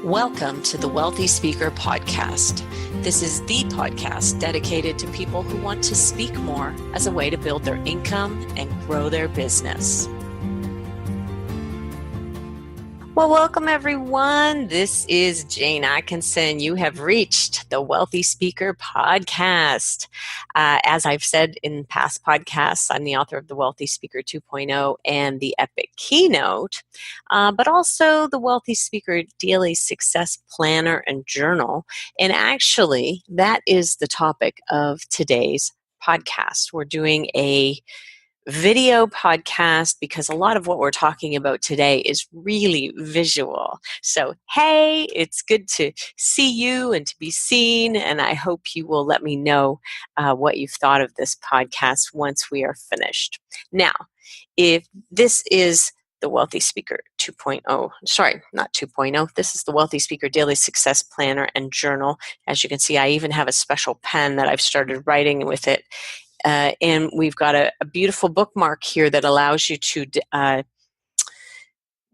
Welcome to the Wealthy Speaker Podcast. This is the podcast dedicated to people who want to speak more as a way to build their income and grow their business. Well, welcome everyone. This is Jane Atkinson. You have reached the Wealthy Speaker Podcast. As I've said in past podcasts, I'm the author of the Wealthy Speaker 2.0 and the Epic Keynote, but also the Wealthy Speaker Daily Success Planner and Journal. And actually, that is the topic of today's podcast. We're doing a video podcast because a lot of what we're talking about today is really visual. So, hey, it's good to see you and to be seen, and I hope you will let me know what you've thought of this podcast once we are finished. Now, if this is the Wealthy Speaker 2.0, sorry, not 2.0, this is the Wealthy Speaker Daily Success Planner and Journal. As you can see, I even have a special pen that I've started writing with it. And we've got a beautiful bookmark here that allows you to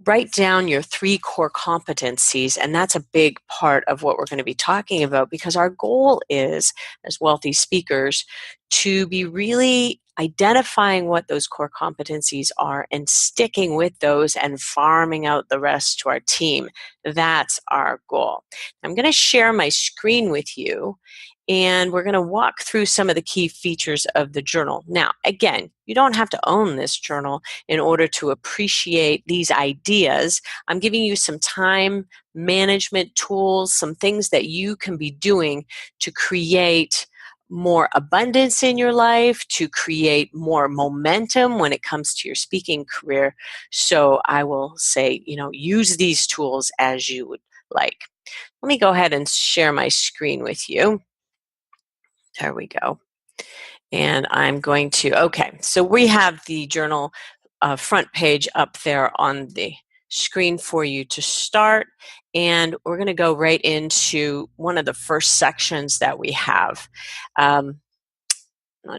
write down your 3 core competencies. And that's a big part of what we're going to be talking about, because our goal is, as wealthy speakers, to be really identifying what those core competencies are and sticking with those and farming out the rest to our team. That's our goal. I'm going to share my screen with you, and we're going to walk through some of the key features of the journal. Now, again, you don't have to own this journal in order to appreciate these ideas. I'm giving you some time management tools, some things that you can be doing to create more abundance in your life, to create more momentum when it comes to your speaking career. So I will say, use these tools as you would like. Let me go ahead and share my screen with you. There we go. And I'm going to, okay, so we have the journal front page up there on the screen for you to start. And we're going to go right into one of the first sections that we have. Not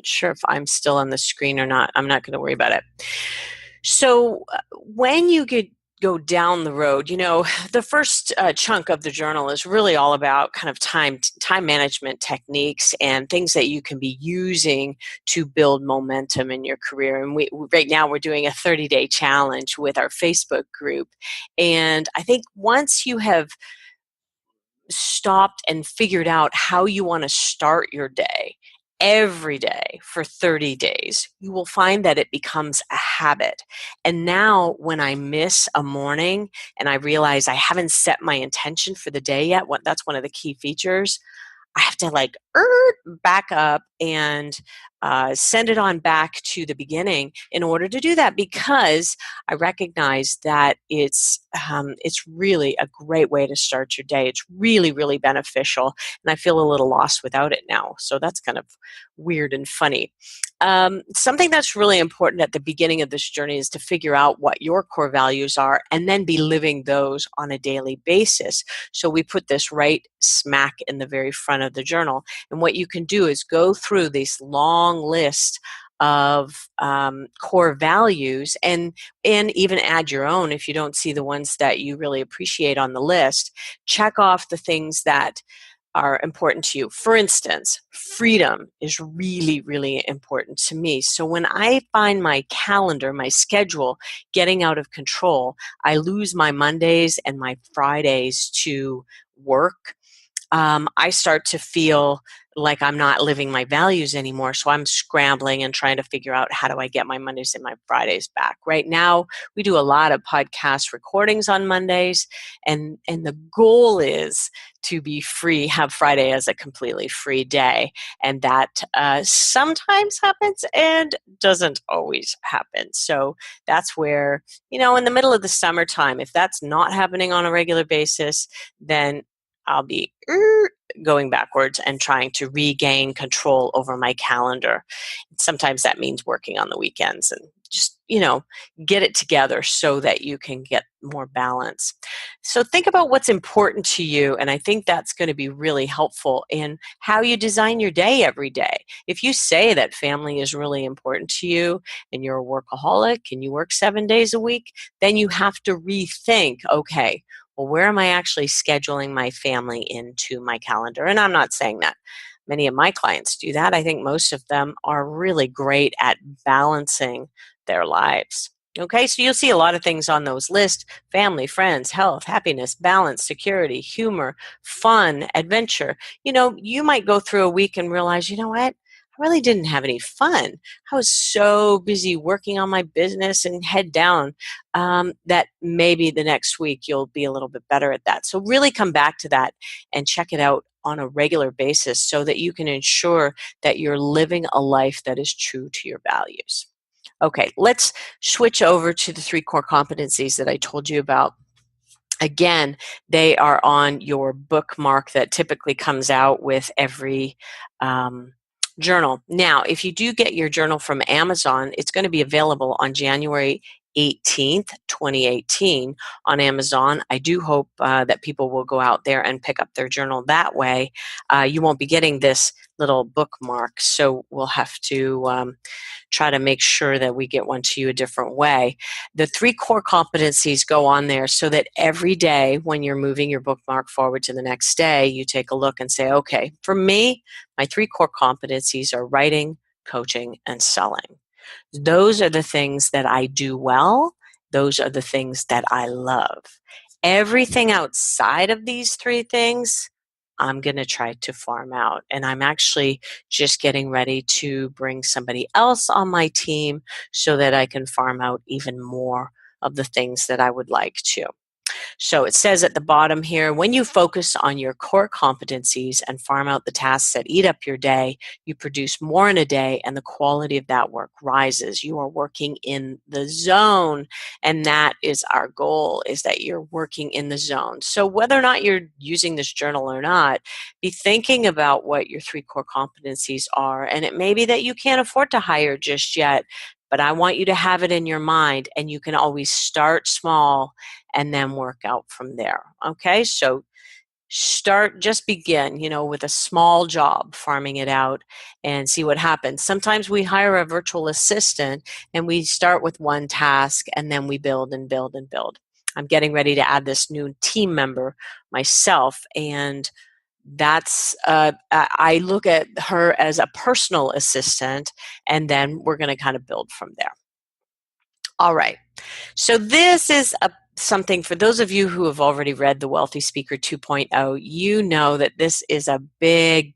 sure if I'm still on the screen or not. I'm not going to worry about it. So when you go down the road, the first chunk of the journal is really all about kind of time management techniques and things that you can be using to build momentum in your career. And right now we're doing a 30-day challenge with our Facebook group. And I think once you have stopped and figured out how you want to start your day, every day for 30 days, you will find that it becomes a habit. And now when I miss a morning and I realize I haven't set my intention for the day yet, that's one of the key features, I have to back up and send it on back to the beginning in order to do that, because I recognize that it's really a great way to start your day. It's really, really beneficial, and I feel a little lost without it now. So that's kind of weird and funny. Something that's really important at the beginning of this journey is to figure out what your core values are and then be living those on a daily basis. So we put this right smack in the very front of the journal. And what you can do is go through this long list of core values and even add your own if you don't see the ones that you really appreciate on the list. Check off the things that are important to you. For instance, freedom is really, really important to me. So when I find my calendar, my schedule getting out of control, I lose my Mondays and my Fridays to work. I start to feel like I'm not living my values anymore. So I'm scrambling and trying to figure out, how do I get my Mondays and my Fridays back? Right now, we do a lot of podcast recordings on Mondays, and the goal is to be free, have Friday as a completely free day. And that sometimes happens and doesn't always happen. So that's where, in the middle of the summertime, if that's not happening on a regular basis, then I'll be going backwards and trying to regain control over my calendar. Sometimes that means working on the weekends and just, get it together so that you can get more balance. So think about what's important to you, and I think that's going to be really helpful in how you design your day every day. If you say that family is really important to you and you're a workaholic and you work 7 days a week, then you have to rethink, okay, Well, where am I actually scheduling my family into my calendar? And I'm not saying that many of my clients do that. I think most of them are really great at balancing their lives. Okay, so you'll see a lot of things on those lists: family, friends, health, happiness, balance, security, humor, fun, adventure. You might go through a week and realize, you know what? I really didn't have any fun. I was so busy working on my business and head down that maybe the next week you'll be a little bit better at that. So, really come back to that and check it out on a regular basis so that you can ensure that you're living a life that is true to your values. Okay, let's switch over to the 3 core competencies that I told you about. Again, they are on your bookmark that typically comes out with every journal. Now, if you do get your journal from Amazon, it's going to be available on January 18th, 2018 on Amazon. I do hope that people will go out there and pick up their journal that way. You won't be getting this little bookmark, so we'll have to try to make sure that we get one to you a different way. The 3 core competencies go on there so that every day when you're moving your bookmark forward to the next day, you take a look and say, okay, for me, my 3 core competencies are writing, coaching, and selling. Those are the things that I do well. Those are the things that I love. Everything outside of these 3 things, I'm going to try to farm out. And I'm actually just getting ready to bring somebody else on my team so that I can farm out even more of the things that I would like to. So it says at the bottom here, when you focus on your core competencies and farm out the tasks that eat up your day, you produce more in a day and the quality of that work rises. You are working in the zone, and that is our goal, is that you're working in the zone. So whether or not you're using this journal or not, be thinking about what your 3 core competencies are, and it may be that you can't afford to hire just yet, but I want you to have it in your mind, and you can always start small and then work out from there. Okay, so just begin, with a small job, farming it out and see what happens. Sometimes we hire a virtual assistant and we start with one task and then we build and build and build. I'm getting ready to add this new team member myself, and that's I look at her as a personal assistant, and then we're going to kind of build from there. All right. So this is something for those of you who have already read The Wealthy Speaker 2.0, you know that this is a big,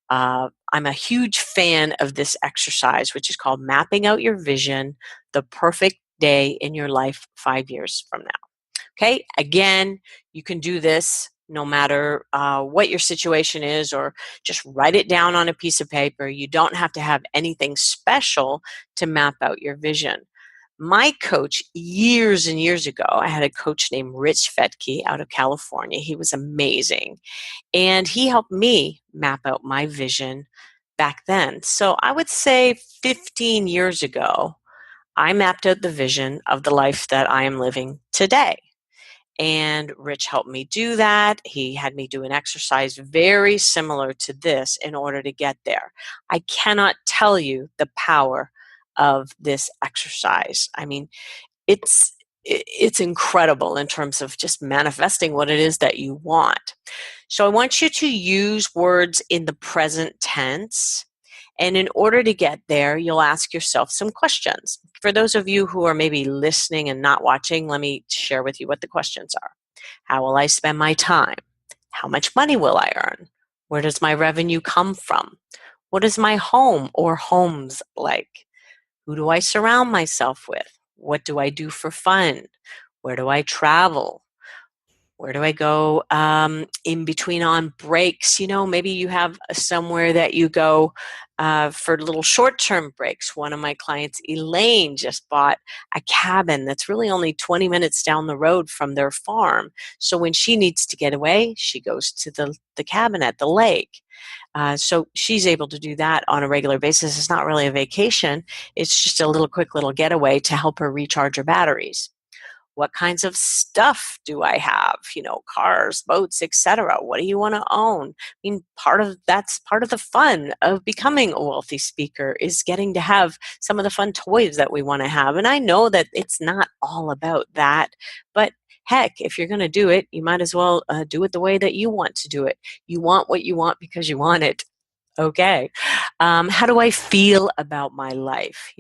I'm a huge fan of this exercise, which is called Mapping Out Your Vision, the Perfect Day in Your Life 5 years from now. Okay, again, you can do this no matter what your situation is, or just write it down on a piece of paper. You don't have to have anything special to map out your vision. My coach, years and years ago, I had a coach named Rich Fetke out of California. He was amazing. And he helped me map out my vision back then. So I would say 15 years ago, I mapped out the vision of the life that I am living today. And Rich helped me do that. He had me do an exercise very similar to this in order to get there. I cannot tell you the power of this exercise. I mean, it's incredible in terms of just manifesting what it is that you want. So I want you to use words in the present tense. And in order to get there, you'll ask yourself some questions. For those of you who are maybe listening and not watching, let me share with you what the questions are. How will I spend my time? How much money will I earn? Where does my revenue come from? What is my home or homes like? Who do I surround myself with? What do I do for fun? Where do I travel? Where do I go in between on breaks? Maybe you have somewhere that you go for little short-term breaks. One of my clients, Elaine, just bought a cabin that's really only 20 minutes down the road from their farm. So when she needs to get away, she goes to the cabin at the lake. So she's able to do that on a regular basis. It's not really a vacation. It's just a quick little getaway to help her recharge her batteries. What kinds of stuff do I have? Cars, boats, etc. What do you want to own? I mean, that's part of the fun of becoming a wealthy speaker, is getting to have some of the fun toys that we want to have. And I know that it's not all about that, but Heck, if you're going to do it, you might as well do it the way that you want to do it. You want what you want because you want it. Okay. How do I feel about my life?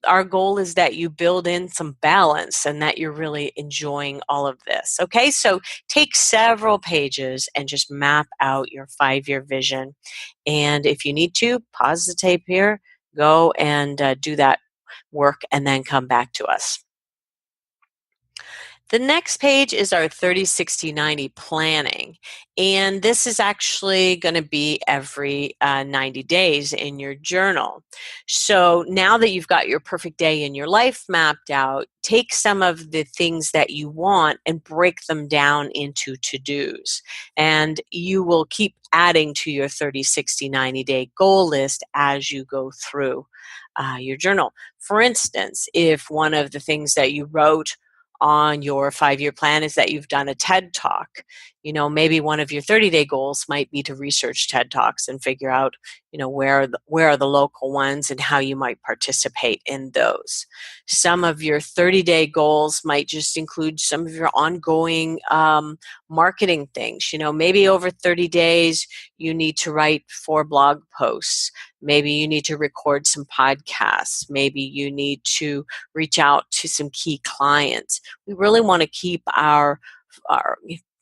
Our goal is that you build in some balance and that you're really enjoying all of this. Okay, so take several pages and just map out your 5-year vision. And if you need to, pause the tape here, go and do that work, and then come back to us. The next page is our 30, 60, 90 planning. And this is actually going to be every 90 days in your journal. So now that you've got your perfect day in your life mapped out, take some of the things that you want and break them down into to-dos. And you will keep adding to your 30, 60, 90-day goal list as you go through your journal. For instance, if one of the things that you wrote on your 5-year plan is that you've done a TED Talk. Maybe one of your 30-day goals might be to research TED Talks and figure out, where are the local ones and how you might participate in those. Some of your 30-day goals might just include some of your ongoing marketing things. Maybe over 30 days, you need to write 4 blog posts. Maybe you need to record some podcasts. Maybe you need to reach out to some key clients. We really want to keep our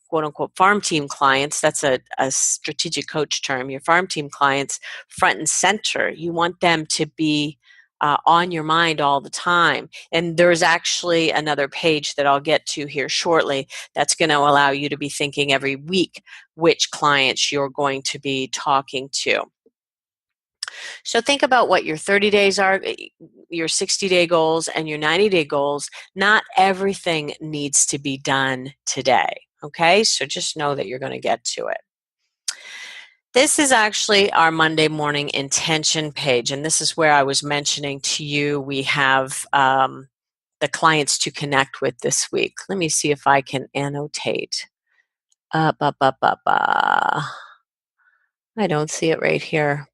quote unquote farm team clients, that's a strategic coach term, your farm team clients front and center. You want them to be on your mind all the time. And there's actually another page that I'll get to here shortly that's going to allow you to be thinking every week which clients you're going to be talking to. So think about what your 30 days are, your 60-day goals, and your 90-day goals. Not everything needs to be done today, okay? So just know that you're going to get to it. This is actually our Monday morning intention page, and this is where I was mentioning to you we have the clients to connect with this week. Let me see if I can annotate. I don't see it right here.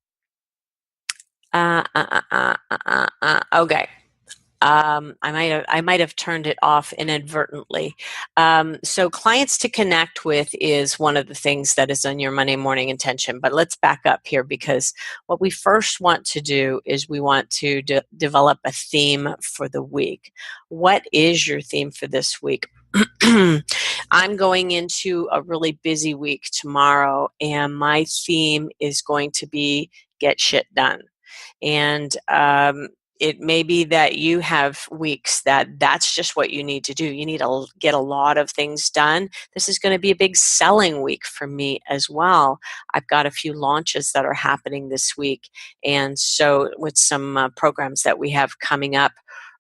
Okay. I might have turned it off inadvertently. So clients to connect with is one of the things that is on your Monday morning intention. But let's back up here, because what we first want to do is we want to develop a theme for the week. What is your theme for this week? I'm going into a really busy week tomorrow, and my theme is going to be get shit done. And it may be that you have weeks that's just what you need to do. You need to get a lot of things done. This is going to be a big selling week for me as well. I've got a few launches that are happening this week. And so with some programs that we have coming up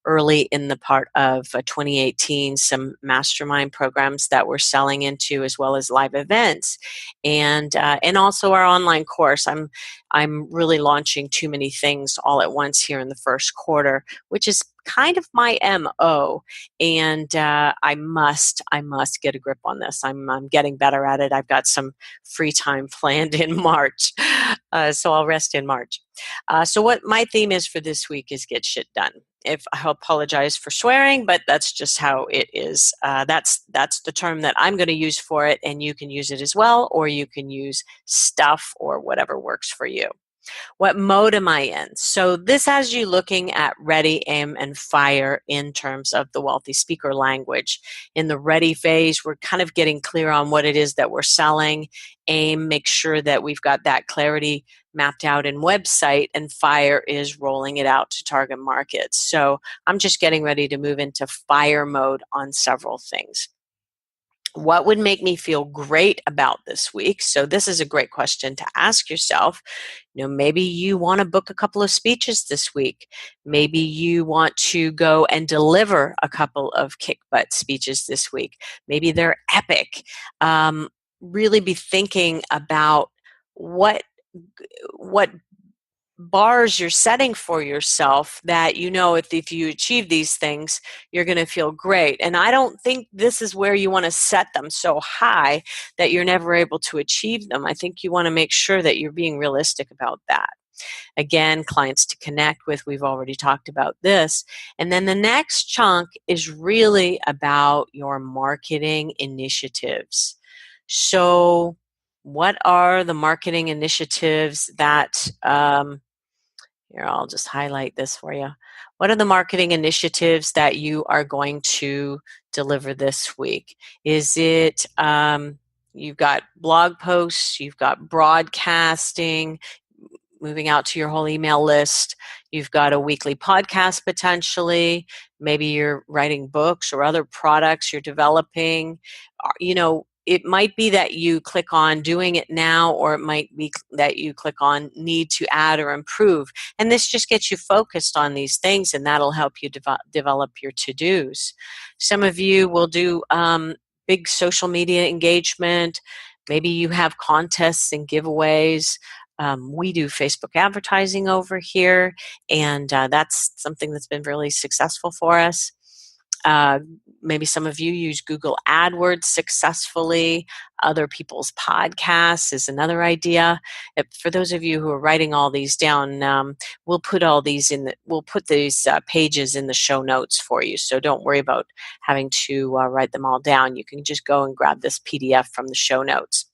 early in the part of 2018, some mastermind programs that we're selling into, as well as live events, and also our online course. I'm really launching too many things all at once here in the first quarter, which is kind of my MO, and I must get a grip on this. I'm getting better at it. I've got some free time planned in March, so I'll rest in March. So what my theme is for this week is get shit done. I apologize for swearing, but that's just how it is. That's the term that I'm going to use for it, and you can use it as well, or you can use stuff or whatever works for you. What mode am I in? So this has you looking at ready, aim, and fire in terms of the wealthy speaker language. In the ready phase, we're kind of getting clear on what it is that we're selling. Aim, make sure that we've got that clarity mapped out in website, and fire is rolling it out to target markets. So I'm just getting ready to move into fire mode on several things. What would make me feel great about this week? So this is a great question to ask yourself. Maybe you want to book a couple of speeches this week. Maybe you want to go and deliver a couple of kick butt speeches this week. Maybe they're epic. Really be thinking about what bars you're setting for yourself that if you achieve these things, you're going to feel great. And I don't think this is where you want to set them so high that you're never able to achieve them. I think you want to make sure that you're being realistic about that. Again, clients to connect with, we've already talked about this. And then the next chunk is really about your marketing initiatives. So, what are the marketing initiatives that, here, I'll just highlight this for you. What are the marketing initiatives that you are going to deliver this week? Is it, you've got blog posts, you've got broadcasting, moving out to your whole email list. You've got a weekly podcast potentially. Maybe you're writing books or other products you're developing. It might be that you click on doing it now, or it might be that you click on need to add or improve. And this just gets you focused on these things, and that'll help you develop your to-dos. Some of you will do big social media engagement. Maybe you have contests and giveaways. We do Facebook advertising over here, and that's something that's been really successful for us. Maybe some of you use Google AdWords successfully. Other people's podcasts is another idea. For those of you who are writing all these down, we'll put all these we'll put these pages in the show notes for you. So don't worry about having to write them all down. You can just go and grab this PDF from the show notes.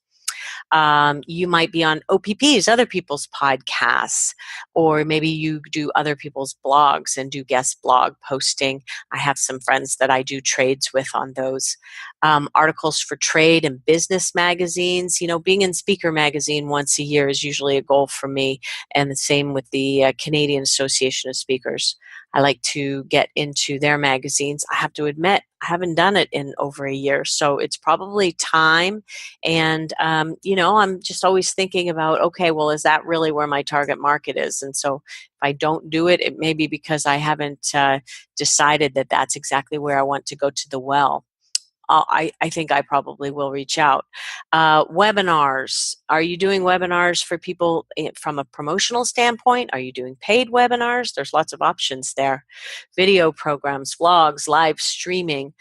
You might be on OPPs, other people's podcasts, or maybe you do other people's blogs and do guest blog posting. I have some friends that I do trades with on those. Articles for trade and business magazines. Being in Speaker Magazine once a year is usually a goal for me, and the same with the Canadian Association of Speakers. I like to get into their magazines. I have to admit, I haven't done it in over a year, so it's probably time. And, I'm just always thinking about, okay, well, is that really where my target market is? And so if I don't do it, it may be because I haven't decided that that's exactly where I want to go to the well. I think I probably will reach out. Webinars. Are you doing webinars for people from a promotional standpoint? Are you doing paid webinars? There's lots of options there. Video programs, vlogs, live streaming.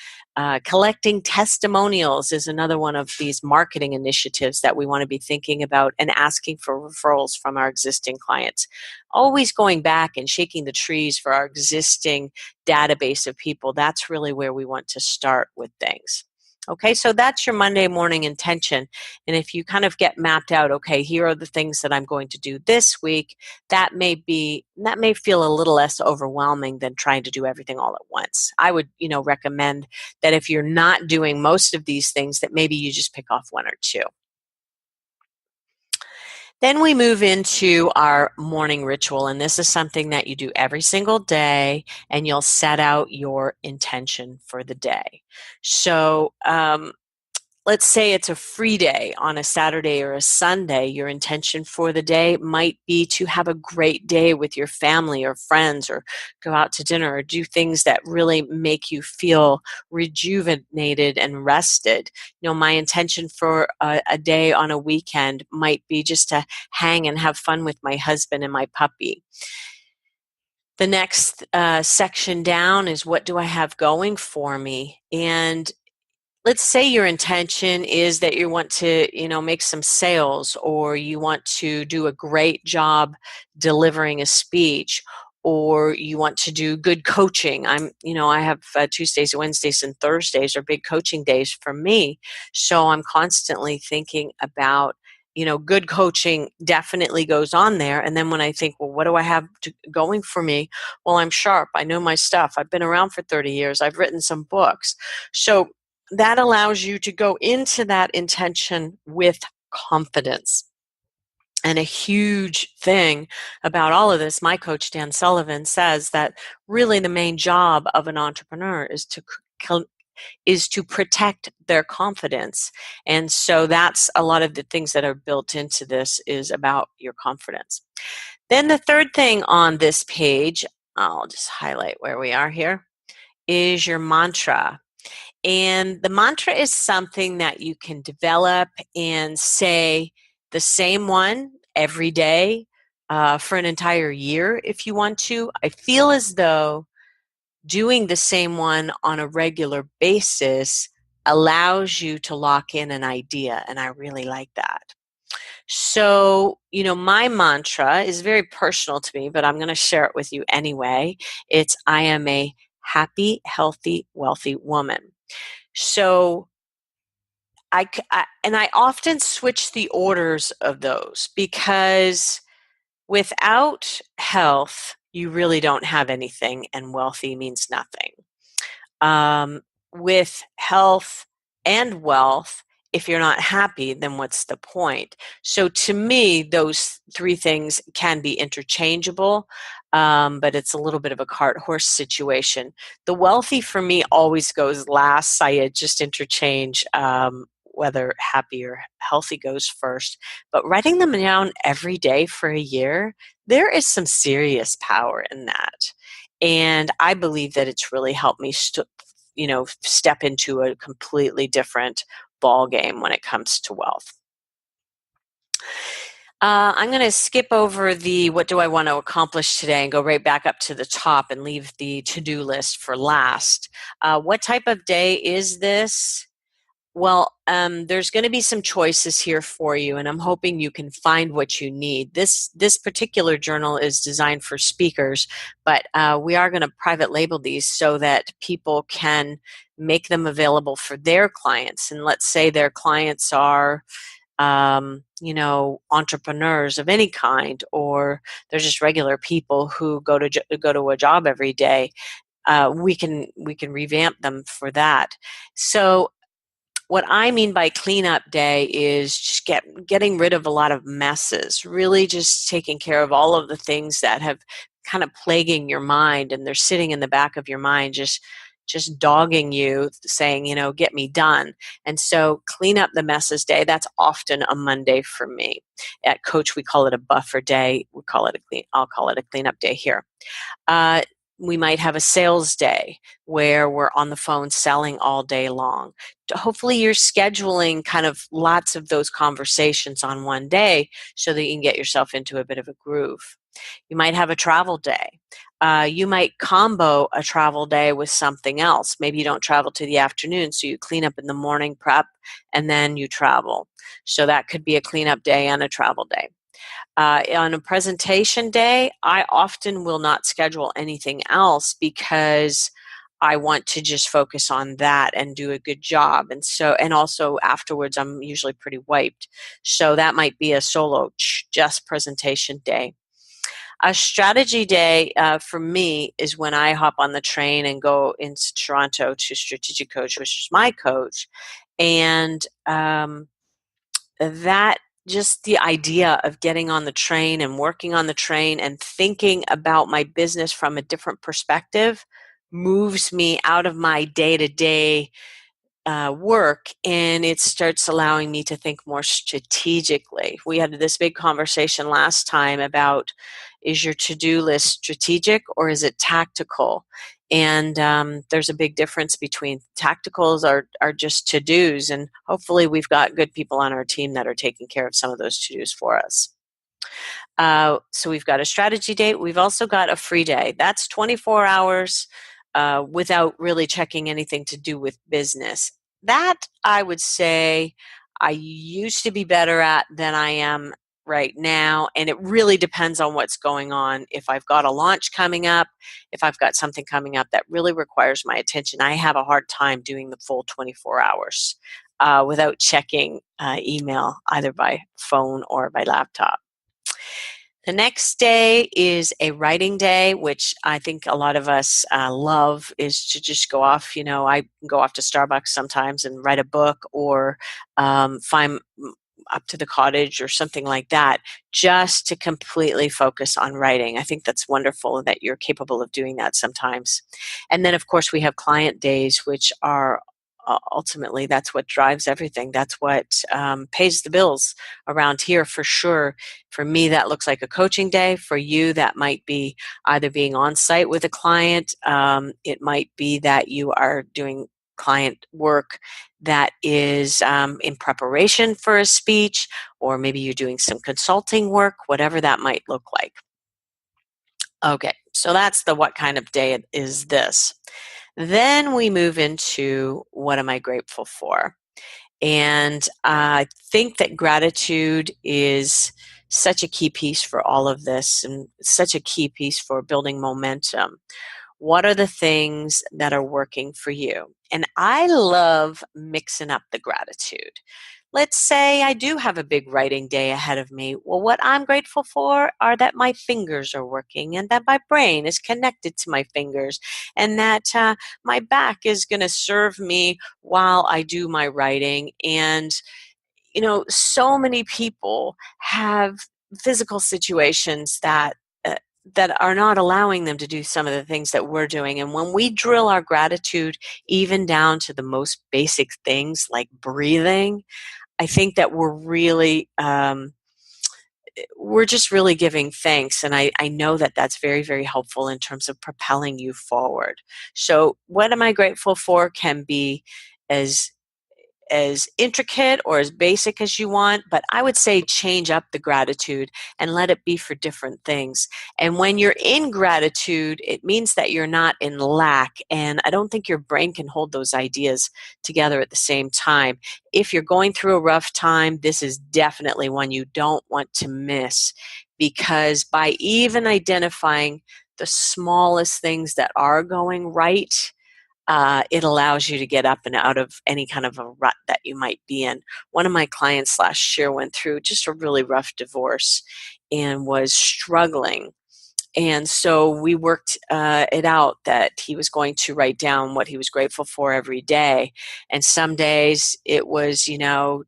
Collecting testimonials is another one of these marketing initiatives that we want to be thinking about, and asking for referrals from our existing clients. Always going back and shaking the trees for our existing database of people. That's really where we want to start with things. Okay, so that's your Monday morning intention. And if you kind of get mapped out, okay, here are the things that I'm going to do this week, that may feel a little less overwhelming than trying to do everything all at once. I would, recommend that if you're not doing most of these things, that maybe you just pick off one or two. Then we move into our morning ritual, and this is something that you do every single day, and you'll set out your intention for the day. So, let's say it's a free day on a Saturday or a Sunday. Your intention for the day might be to have a great day with your family or friends, or go out to dinner, or do things that really make you feel rejuvenated and rested. My intention for a day on a weekend might be just to hang and have fun with my husband and my puppy. The next section down is, what do I have going for me? And let's say your intention is that you want to, make some sales, or you want to do a great job delivering a speech, or you want to do good coaching. I have Tuesdays, Wednesdays, and Thursdays are big coaching days for me. So I'm constantly thinking about, good coaching definitely goes on there. And then when I think, well, what do I have going for me? Well, I'm sharp. I know my stuff. I've been around for 30 years. I've written some books. So that allows you to go into that intention with confidence. And a huge thing about all of this, my coach Dan Sullivan says that really the main job of an entrepreneur is to protect their confidence. And so that's a lot of the things that are built into this, is about your confidence. Then the third thing on this page, I'll just highlight where we are here, is your mantra. And the mantra is something that you can develop and say the same one every day for an entire year if you want to. I feel as though doing the same one on a regular basis allows you to lock in an idea, and I really like that. So, my mantra is very personal to me, but I'm going to share it with you anyway. It's I am a happy, healthy, wealthy woman. So, and I often switch the orders of those because without health, you really don't have anything, and wealthy means nothing. um, with health and wealth, if you're not happy, then what's the point? So to me, those three things can be interchangeable, but it's a little bit of a cart horse situation. The wealthy for me always goes last. I just interchange whether happy or healthy goes first. But writing them down every day for a year, there is some serious power in that. And I believe that it's really helped me step into a completely different ball game when it comes to wealth. I'm going to skip over the what do I want to accomplish today and go right back up to the top and leave the to-do list for last. What type of day is this? Well, there's going to be some choices here for you, and I'm hoping you can find what you need. This particular journal is designed for speakers, but we are going to private label these so that people can make them available for their clients. And let's say their clients are, entrepreneurs of any kind, or they're just regular people who go to a job every day. We can revamp them for that. So what I mean by cleanup day is just getting rid of a lot of messes, really just taking care of all of the things that have kind of plaguing your mind, and they're sitting in the back of your mind, just dogging you, saying, get me done. And so clean up the messes day, that's often a Monday for me. At Coach, we call it a buffer day. I'll call it a cleanup day here. Uh, we might have a sales day where we're on the phone selling all day long. Hopefully you're scheduling kind of lots of those conversations on one day so that you can get yourself into a bit of a groove. You might have a travel day. You might combo a travel day with something else. Maybe you don't travel to the afternoon, so you clean up in the morning, prep, and then you travel. So that could be a cleanup day and a travel day. On a presentation day, I often will not schedule anything else because I want to just focus on that and do a good job. And also afterwards, I'm usually pretty wiped. So that might be a solo just presentation day. A strategy day for me is when I hop on the train and go into Toronto to Strategic Coach, which is my coach. And that just the idea of getting on the train and working on the train and thinking about my business from a different perspective moves me out of my day-to-day work, and it starts allowing me to think more strategically. We had this big conversation last time about, is your to-do list strategic or is it tactical? And there's a big difference between tacticals are just to-dos, and hopefully we've got good people on our team that are taking care of some of those to-dos for us. So we've got a strategy date. We've also got a free day. That's 24 hours without really checking anything to do with business. That I would say I used to be better at than I am right now. And it really depends on what's going on. If I've got a launch coming up, if I've got something coming up that really requires my attention, I have a hard time doing the full 24 hours without checking email either by phone or by laptop. The next day is a writing day, which I think a lot of us love, is to just go off. I go off to Starbucks sometimes and write a book, or find up to the cottage or something like that, just to completely focus on writing. I think that's wonderful that you're capable of doing that sometimes. And then, of course, we have client days, which are ultimately that's what drives everything. That's what pays the bills around here for sure. For me, that looks like a coaching day. For you, that might be either being on site with a client. It might be that you are doing client work that is in preparation for a speech, or maybe you're doing some consulting work, whatever that might look like. Okay, so that's the what kind of day is this. Then we move into what am I grateful for? And I think that gratitude is such a key piece for all of this and such a key piece for building momentum. What are the things that are working for you? And I love mixing up the gratitude. Let's say I do have a big writing day ahead of me. Well, what I'm grateful for are that my fingers are working and that my brain is connected to my fingers and that my back is going to serve me while I do my writing. And so many people have physical situations uh, that are not allowing them to do some of the things that we're doing. And when we drill our gratitude even down to the most basic things like breathing, I think that we're just really giving thanks. And I know that that's very, very helpful in terms of propelling you forward. So what am I grateful for can be as intricate or as basic as you want, but I would say change up the gratitude and let it be for different things. And when you're in gratitude, it means that you're not in lack. And I don't think your brain can hold those ideas together at the same time. If you're going through a rough time, this is definitely one you don't want to miss, because by even identifying the smallest things that are going right, it allows you to get up and out of any kind of a rut that you might be in. One of my clients last year went through just a really rough divorce and was struggling. And so we worked it out that he was going to write down what he was grateful for every day. And some days it was,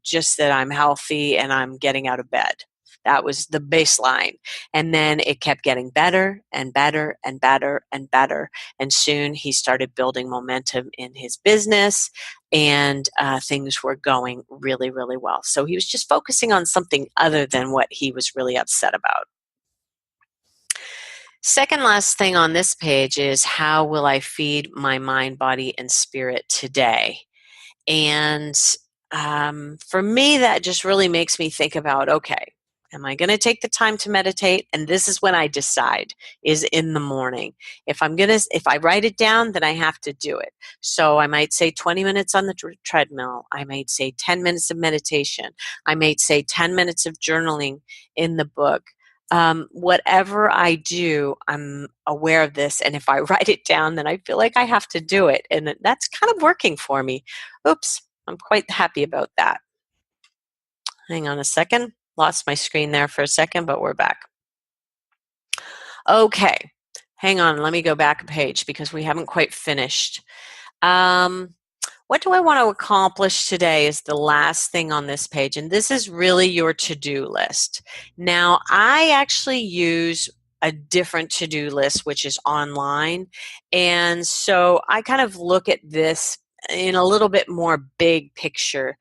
just that I'm healthy and I'm getting out of bed. That was the baseline. And then it kept getting better and better and better and better. And soon he started building momentum in his business, and things were going really, really well. So he was just focusing on something other than what he was really upset about. Second last thing on this page is, how will I feed my mind, body, and spirit today? And for me, that just really makes me think about, okay, am I going to take the time to meditate? And this is when I decide, is in the morning. If I write it down, then I have to do it. So I might say 20 minutes on the treadmill. I might say 10 minutes of meditation. I might say 10 minutes of journaling in the book. Whatever I do, I'm aware of this. And if I write it down, then I feel like I have to do it. And that's kind of working for me. Oops, I'm quite happy about that. Hang on a second. Lost my screen there for a second, but we're back. Okay, hang on. Let me go back a page because we haven't quite finished. What do I want to accomplish today is the last thing on this page, and this is really your to-do list. Now, I actually use a different to-do list, which is online, and so I kind of look at this in a little bit more big picture.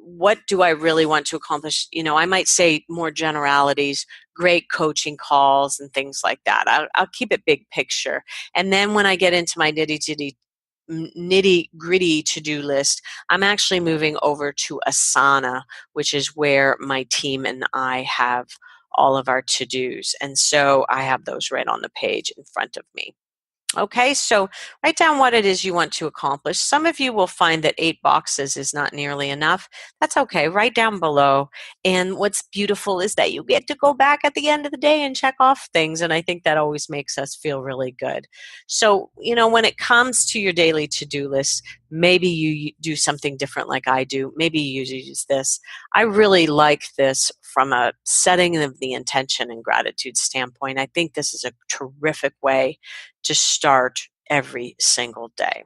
What do I really want to accomplish? I might say more generalities, great coaching calls and things like that. I'll keep it big picture. And then when I get into my nitty gritty to-do list, I'm actually moving over to Asana, which is where my team and I have all of our to-dos. And so I have those right on the page in front of me. Okay, so write down what it is you want to accomplish. Some of you will find that 8 boxes is not nearly enough. That's okay. Write down below. And what's beautiful is that you get to go back at the end of the day and check off things. And I think that always makes us feel really good. So, when it comes to your daily to-do list, maybe you do something different like I do. Maybe you use this. I really like this from a setting of the intention and gratitude standpoint. I think this is a terrific way to start every single day.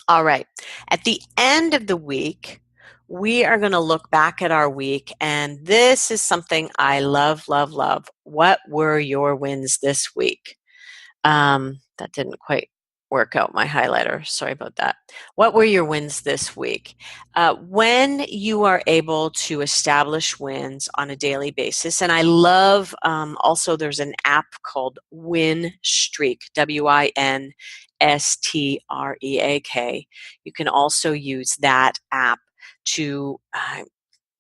All right. At the end of the week, we are going to look back at our week, and this is something I love, love, love. What were your wins this week? That didn't quite work out my highlighter. Sorry about that. What were your wins this week? When you are able to establish wins on a daily basis, and I love also there's an app called Win Streak, WINSTREAK. You can also use that app to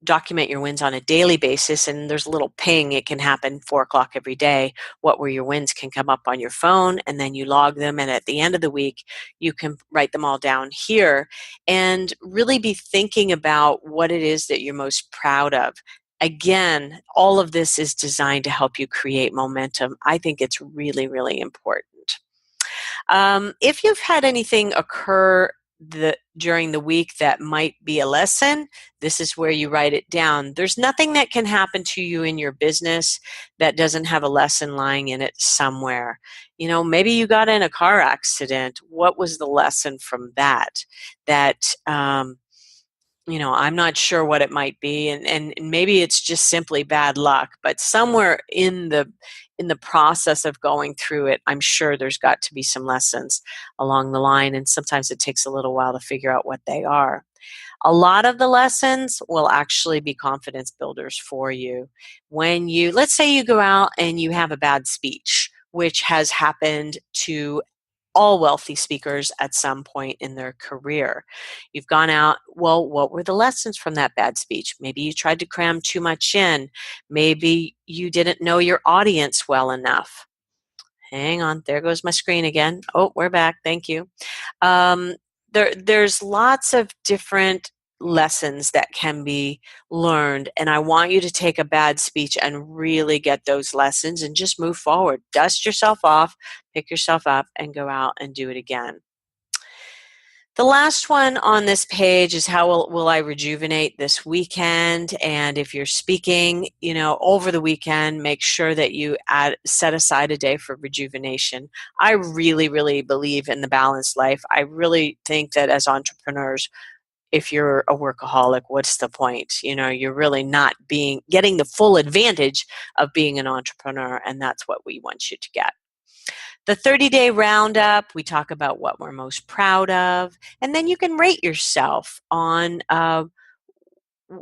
document your wins on a daily basis, and there's a little ping. It can happen 4 o'clock every day. What were your wins can come up on your phone, and then you log them. And at the end of the week, you can write them all down here and really be thinking about what it is that you're most proud of. Again, all of this is designed to help you create momentum. I think it's really, really important. If you've had anything occur during the week that might be a lesson, this is where you write it down. There's nothing that can happen to you in your business that doesn't have a lesson lying in it somewhere. Maybe you got in a car accident. What was the lesson from that? I'm not sure what it might be, and maybe it's just simply bad luck, but somewhere in the process of going through it, I'm sure there's got to be some lessons along the line, and sometimes it takes a little while to figure out what they are. A lot of the lessons will actually be confidence builders for you. Let's say you go out and you have a bad speech, which has happened to all wealthy speakers at some point in their career. You've gone out, well, what were the lessons from that bad speech? Maybe you tried to cram too much in. Maybe you didn't know your audience well enough. Hang on, there goes my screen again. Oh, we're back, thank you. There's lots of different lessons that can be learned, and I want you to take a bad speech and really get those lessons and just move forward. Dust yourself off, pick yourself up, and go out and do it again. The last one on this page is how will I rejuvenate this weekend? And if you're speaking, over the weekend, make sure that you set aside a day for rejuvenation. I really, really believe in the balanced life. I really think that as entrepreneurs, if you're a workaholic, what's the point? You're really not getting the full advantage of being an entrepreneur, and that's what we want you to get. The 30-day roundup, we talk about what we're most proud of, and then you can rate yourself on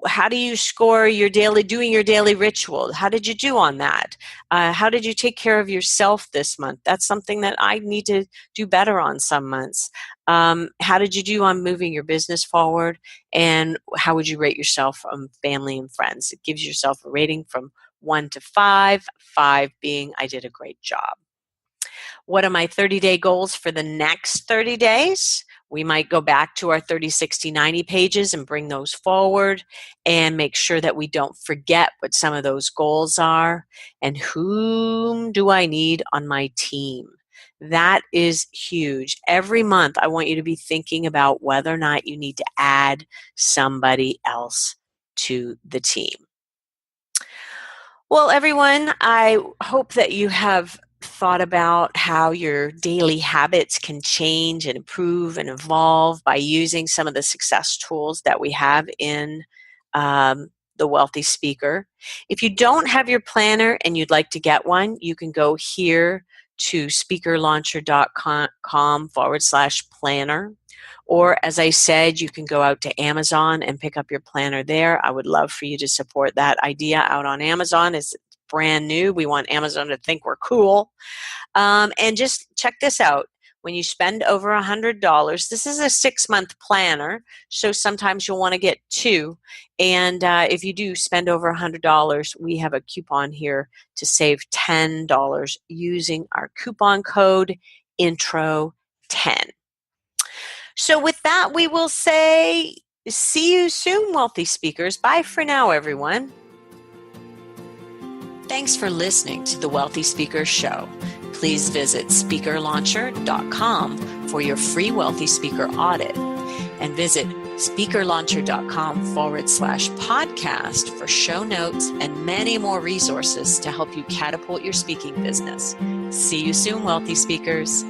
how do you score doing your daily ritual? How did you do on that? How did you take care of yourself this month? That's something that I need to do better on some months. How did you do on moving your business forward? And how would you rate yourself from family and friends? It gives yourself a rating from 1 to 5, 5 being I did a great job. What are my 30-day goals for the next 30 days? We might go back to our 30, 60, 90 pages and bring those forward and make sure that we don't forget what some of those goals are and whom do I need on my team. That is huge. Every month, I want you to be thinking about whether or not you need to add somebody else to the team. Well, everyone, I hope that you have thought about how your daily habits can change and improve and evolve by using some of the success tools that we have in the Wealthy Speaker. If you don't have your planner and you'd like to get one, you can go here to speakerlauncher.com/planner. Or, as I said, you can go out to Amazon and pick up your planner there. I would love for you to support that idea out on Amazon. It's brand new. We want Amazon to think we're cool. And just check this out. When you spend over $100, this is a 6-month planner, so sometimes you'll want to get 2. And if you do spend over $100, we have a coupon here to save $10 using our coupon code INTRO10. So with that, we will say, see you soon, Wealthy Speakers. Bye for now, everyone. Thanks for listening to the Wealthy Speakers Show. Please visit speakerlauncher.com for your free Wealthy Speaker audit and visit speakerlauncher.com/podcast for show notes and many more resources to help you catapult your speaking business. See you soon, Wealthy Speakers.